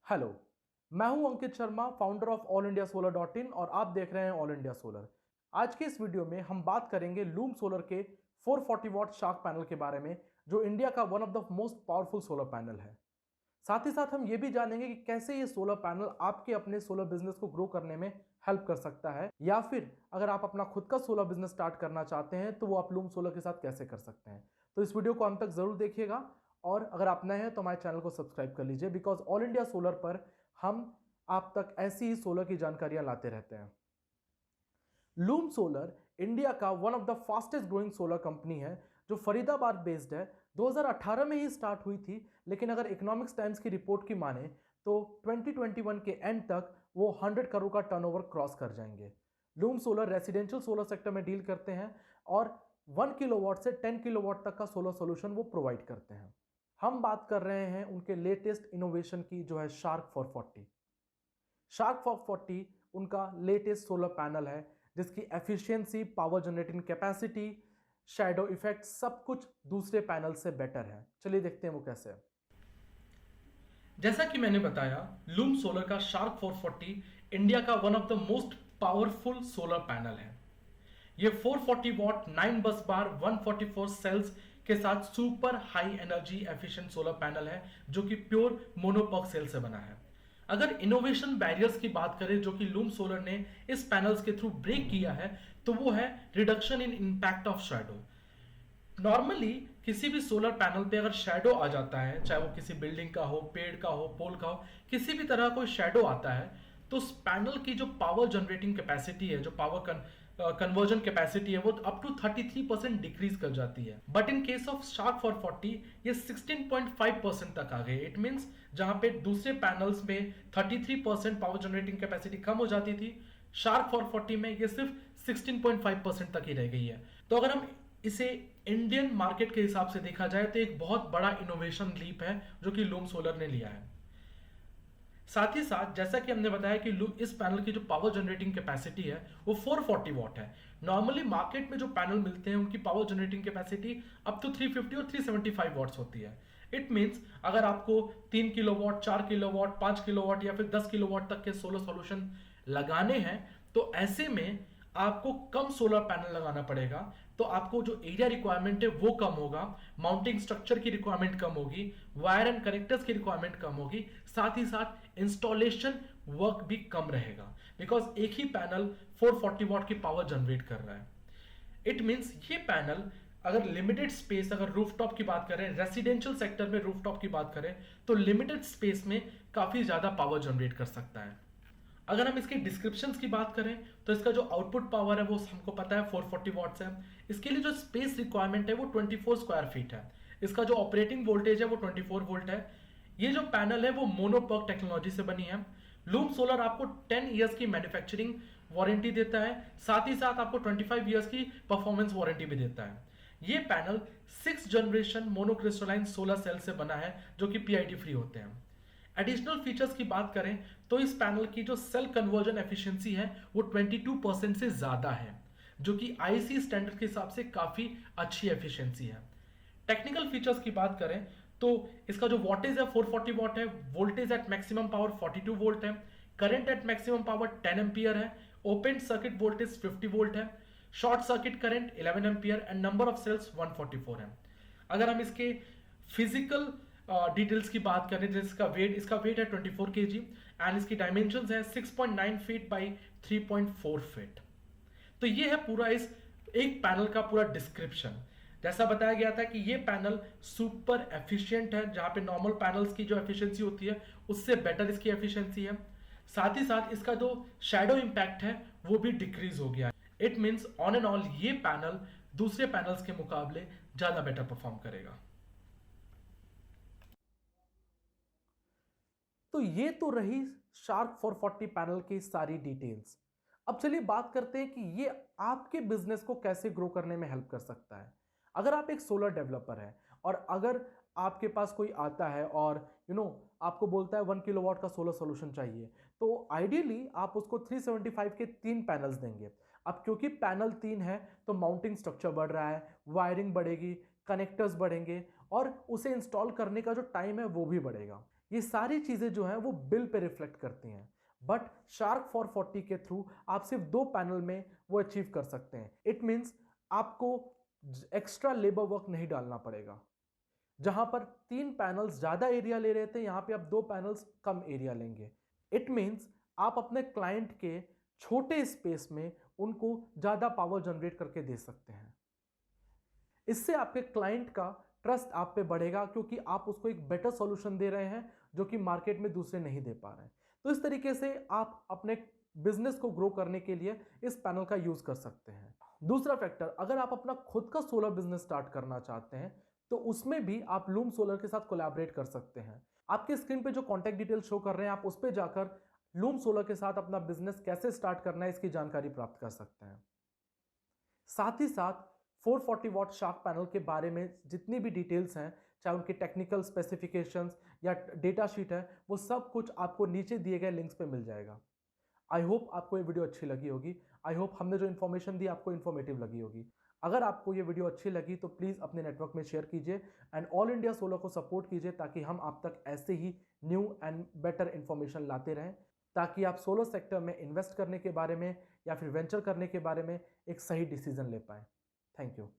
Hello. मैं हूं Ankit Sharma, founder of all India solar dot in और आप देख रहे हैं ऑल इंडिया सोलर। आज के इस वीडियो में हम बात करेंगे लूम सोलर के 440 वॉट शार्क पैनल के बारे में, जो इंडिया का one of the most powerful solar panel है। साथ ही साथ हम ये भी जानेंगे कि कैसे ये सोलर पैनल आपके अपने सोलर बिजनेस को ग्रो करने में हेल्प कर सकता है, या फिर अगर आप अपना खुद का सोलर बिजनेस स्टार्ट करना चाहते हैं तो वो आप लूम सोलर के साथ कैसे कर सकते हैं। तो इस वीडियो को अंत तक जरूर देखिएगा और अगर आप नए हैं तो हमारे चैनल को सब्सक्राइब कर लीजिए, बिकॉज ऑल इंडिया सोलर पर हम आप तक ऐसी ही सोलर की जानकारियां लाते रहते हैं। लूम सोलर इंडिया का one of the fastest growing solar company है, जो फरीदाबाद बेस्ड है। 2018 में ही स्टार्ट हुई थी, लेकिन अगर इकोनॉमिक्स टाइम्स की रिपोर्ट की माने तो 2021 के एंड तक वो 100 करोड़ का टर्नओवर क्रॉस कर जाएंगे। Loom solar residential solar sector में डील करते हैं और 1 किलोवाट से 10 किलोवाट तक का सोलर सोल्यूशन वो प्रोवाइड करते हैं। हम बात कर रहे हैं उनके लेटेस्ट इनोवेशन की, जो है शार्क 440। शार्क 440 उनका लेटेस्ट सोलर पैनल है, जिसकी efficiency, power generating capacity, shadow effect सब कुछ दूसरे पैनल से बेटर है। चलिए देखते हैं वो कैसे है। जैसा कि मैंने बताया, लूम सोलर का शार्क 440 इंडिया का one of the most powerful solar panel है। ये 440 वॉट 9 बस बार 144 सेल्स के साथ super high energy efficient solar panel है, जो कि प्योर मोनोपॉक सेल से बना है। अगर इनोवेशन बैरियर्स की बात करें जो कि लूम सोलर ने इस पैनल्स के थ्रू ब्रेक किया है, तो वो है reduction in impact of shadow. Normally किसी भी सोलर पैनल पे अगर शेडो आ जाता है, चाहे वो किसी बिल्डिंग का हो, पेड़ का हो, पोल का हो, किसी भी तरह कोई शेडो आता है, तो उस पैनल की जो पावर जनरेटिंग कैपेसिटी है, जो पावर कन्वर्जन कैपेसिटी है, वो अप टू 33% डिक्रीज कर जाती है। But in case of shark 440 ये 16.5% तक आ गई। इट मीन्स जहां पे दूसरे पैनल्स में 33% पावर जनरेटिंग कैपेसिटी कम हो जाती थी, शार्क 440 में ये सिर्फ 16.5% तक ही रह गई है। तो अगर हम इसे इंडियन मार्केट के हिसाब से देखा जाए तो एक बहुत बड़ा इनोवेशन लीप है जो कि लूम सोलर ने लिया है। साथ ही साथ जैसा कि हमने बताया कि इस पैनल की जो पावर जनरेटिंग कैपेसिटी है वो 440 वॉट है। नॉर्मली मार्केट में जो पैनल मिलते हैं उनकी power generating capacity up to 350 और 375 वॉट्स होती है। इट मीन्स अगर आपको 3 किलोवाट, 4 किलोवाट, 5 किलोवाट या फिर 10 किलोवाट तक के सोलर सॉल्यूशन लगाने हैं, तो ऐसे में आपको कम सोलर पैनल लगाना पड़ेगा। तो आपको जो एरिया रिक्वायरमेंट है वो कम होगा, माउंटिंग स्ट्रक्चर की रिक्वायरमेंट कम होगी, वायर एंड कनेक्टर्स की रिक्वायरमेंट कम होगी, साथ ही साथ इंस्टॉलेशन वर्क भी कम रहेगा, बिकॉज एक ही पैनल 440 वॉट की पावर जनरेट कर रहा है। इट मीन्स ये पैनल अगर लिमिटेड स्पेस, अगर रूफटॉप की बात करें, रेसिडेंशियल सेक्टर में रूफटॉप की बात करें, तो लिमिटेड स्पेस में काफी ज्यादा पावर जनरेट कर सकता है। अगर हम इसके डिस्क्रिप्शंस की बात करें तो इसका जो आउटपुट पावर है वो हमको पता है 440 वॉट्स है। इसके लिए जो स्पेस रिक्वायरमेंट है वो 24 स्क्वायर फीट है। इसका जो ऑपरेटिंग वोल्टेज है वो 24 वोल्ट है। ये जो पैनल है वो मोनोपर्क टेक्नोलॉजी से बनी है। लूम सोलर आपको 10 इयर्स की मैन्युफैक्चरिंग वारंटी देता है, साथ ही साथ आपको 25 इयर्स की परफॉर्मेंस वारंटी भी देता है। ये panel 6th generation monocrystalline solar cell से बना है, जो कि पीआईडी फ्री होते हैं। एडिशनल फीचर्स की बात करें तो इस पैनल की जो सेल कन्वर्जन एफिशिएंसी है वो 22% से ज्यादा है, जो कि आईसी स्टैंडर्ड के हिसाब से काफी अच्छी एफिशिएंसी है। टेक्निकल फीचर्स की बात करें तो इसका जो वोल्टेज है 440 वॉट है, voltage at maximum power 42 volt है, current at maximum power 10 ampere है, ओपन सर्किट वोल्टेज 50 वोल्ट है, short circuit current 11 ampere and number of cells 144 है। अगर हम इसके फिजिकल डिटेल्स की बात करें, जैसे इसका वेट है 24 केजी एंड इसकी डायमेंशंस है 6.9 फीट बाई 3.4 फीट। तो ये है पूरा इस एक पैनल का पूरा डिस्क्रिप्शन। जैसा बताया गया था कि ये पैनल सुपर एफिशिएंट है, जहां पे नॉर्मल पैनल्स की जो एफिशिएंसी होती है उससे बेटर इसकी एफिशिएंसी है। साथ ही साथ इसका जो शैडो इंपैक्ट है वो भी डिक्रीज हो गया। It means on and all ये पैनल दूसरे पैनल्स के मुकाबले ज्यादा बेटर परफॉर्म करेगा। तो ये तो रही शार्क 440 पैनल की सारी डिटेल्स। अब चलिए बात करते हैं कि ये आपके बिजनेस को कैसे ग्रो करने में हेल्प कर सकता है। अगर आप एक सोलर डेवलपर हैं और अगर आपके पास कोई आता है और आपको बोलता है 1 किलोवाट का सोलर सोल्यूशन चाहिए, तो आइडियली आप उसको 375 के 3 पैनल्स देंगे। अब क्योंकि पैनल 3 है तो माउंटिंग स्ट्रक्चर बढ़ रहा है, वायरिंग बढ़ेगी, कनेक्टर्स बढ़ेंगे और उसे इंस्टॉल करने का जो टाइम है वो भी बढ़ेगा। ये सारी चीजें जो हैं वो बिल पे रिफ्लेक्ट करती हैं, बट शार्क 440 के थ्रू आप सिर्फ 2 पैनल में वो अचीव कर सकते हैं। इट मीन्स आपको एक्स्ट्रा लेबर वर्क नहीं डालना पड़ेगा। जहां पर 3 पैनल्स ज्यादा एरिया ले रहे थे, यहां पे आप 2 पैनल्स कम एरिया लेंगे। इट मीन्स आप अपने क्लाइंट के छोटे स्पेस में उनको ज्यादा पावर जनरेट करके दे सकते हैं। इससे आपके क्लाइंट का ट्रस्ट आप पे बढ़ेगा, क्योंकि आप उसको एक बेटर सॉल्यूशन दे रहे हैं जो कि मार्केट में दूसरे नहीं दे पा रहे हैं। तो इस तरीके से आप अपने बिजनेस को ग्रो करने के लिए इस पैनल का यूज कर सकते हैं। दूसरा फैक्टर, अगर आप अपना खुद का सोलर बिजनेस स्टार्ट करना चाहते हैं तो उसमें भी आप लूम सोलर के साथ कोलैबोरेट कर सकते हैं। आपके स्क्रीन पे जो कॉन्टैक्ट डिटेल शो कर रहे हैं, आप उस पर जाकर लूम सोलर के साथ अपना बिजनेस कैसे स्टार्ट करना है इसकी जानकारी प्राप्त कर सकते हैं। साथ ही साथ 440 वॉट शार्क पैनल के बारे में जितनी भी डिटेल्स हैं, चाहे उनके टेक्निकल स्पेसिफिकेशंस या डेटा शीट है, वो सब कुछ आपको नीचे दिए गए लिंक्स पे मिल जाएगा। आई होप आपको ये वीडियो अच्छी लगी होगी। आई होप हमने जो इन्फॉर्मेशन दी आपको इन्फॉर्मेटिव लगी होगी। अगर आपको ये वीडियो अच्छी लगी तो प्लीज़ अपने नेटवर्क में शेयर कीजिए एंड ऑल इंडिया सोलर को सपोर्ट कीजिए, ताकि हम आप तक ऐसे ही न्यू एंड बेटर इन्फॉर्मेशन लाते रहें, ताकि आप सोलर सेक्टर में इन्वेस्ट करने के बारे में या फिर वेंचर करने के बारे में एक सही डिसीजन ले पाएँ। Thank you.